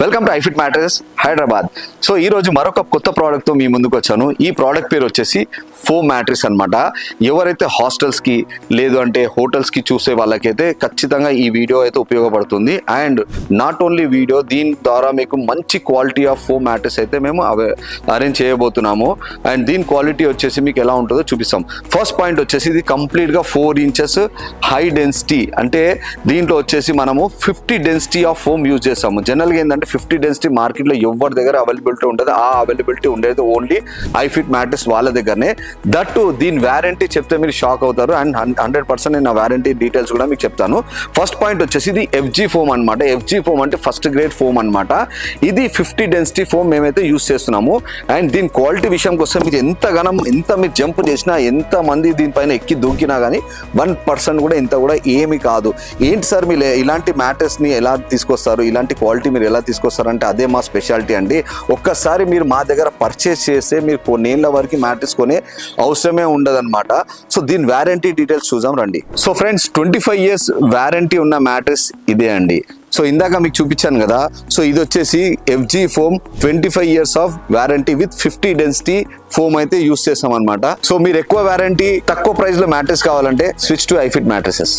Welcome to iFit mattress Hyderabad. So ఈ రోజు మరొక కొత్త ప్రోడక్ట్ తో మీ ముందుకు వచ్చాను. ఈ ప్రోడక్ట్ పేరు వచ్చేసి ఫోమ్ మ్యాట్రెస్ అన్నమాట. ఎవరైతే హాస్టల్స్ కి లేదు అంటే హోటల్స్ కి చూసే వాళ్ళకైతే ఖచ్చితంగా ఈ వీడియో అయితే ఉపయోగపడుతుంది. అండ్ నాట్ ఓన్లీ వీడియో, దీని ద్వారా మీకు మంచి క్వాలిటీ ఆఫ్ ఫోమ్ మ్యాట్రెస్ అయితే మేము అరేంజ్ చేయబోతున్నాము. అండ్ దీని క్వాలిటీ వచ్చేసి మీకు ఎలా ఉంటుందో చూపిస్తాం. ఫస్ట్ పాయింట్ వచ్చేసి ఇది కంప్లీట్ గా 4 inches హై డెన్సిటీ, అంటే దీంట్లో వచ్చేసి మనము 50 డెన్సిటీ ఆఫ్ ఫోమ్ యూజ్ చేస్తాము. జనరల్గా ఏంటంటే 50 డెన్సిటీ మార్కెట్లో ఎవరి దగ్గర అవైలబిలిటీ ఉంటుంది. ఆ అవైలబిలిటీ ఉండేది ఓన్లీ ఐఫిట్ మ్యాట్రెస్ వాళ్ళ దగ్గరనే. దట్టు దీని వ్యారంటీ చెప్తే మీరు షాక్ అవుతారు. అండ్ 100% నేను ఆ వ్యారంటీ డీటెయిల్స్ కూడా మీకు చెప్తాను. ఫస్ట్ పాయింట్ వచ్చేసి ఇది ఎఫ్జీ ఫోమ్ అనమాట. ఎఫ్జీ ఫోమ్ అంటే ఫస్ట్ గ్రేడ్ ఫోమ్ అనమాట. ఇది 50 డెన్సిటీ ఫోమ్ మేమైతే యూజ్ చేస్తున్నాము. అండ్ దీని క్వాలిటీ విషయంకి వస్తే మీరు ఎంత మీరు జంప్ చేసినా, ఎంత మంది దీనిపైన ఎక్కి దూకినా కానీ 1% కూడా ఇంత కూడా ఏమి కాదు. ఏంటి సార్ మీరు ఇలాంటి మ్యాట్రెస్ని ఎలా తీసుకొస్తారు, ఇలాంటి క్వాలిటీ మీరు ఎలా తీసుకొస్తారంటే అదే మా స్పెషాలిటీ అండి. ఒక్కసారి మీరు మా దగ్గర పర్చేస్ చేస్తే మీరు కొన్నేళ్ల వరకు మ్యాట్రెస్ కొనే అవసరమే ఉండదన్నమాట. సో దీని వ్యారంటీ డీటెయిల్స్ చూద్దాం రండి. సో ఫ్రెండ్స్, 25 years వ్యారంటీ ఉన్న మ్యాట్రెస్ ఇదే అండి. సో ఇందాక మీకు చూపించాను కదా. సో ఇది వచ్చేసి FG foam 25 years of warranty with 50 density foam అయితే యూస్ చేస్తాం అనమాట. సో మీరు ఎక్కువ వ్యారంటీ తక్కువ ప్రైస్ లో మ్యాట్రెస్ కావాలంటే స్విచ్ టు ఐఫిట్ మ్యాట్రెసెస్.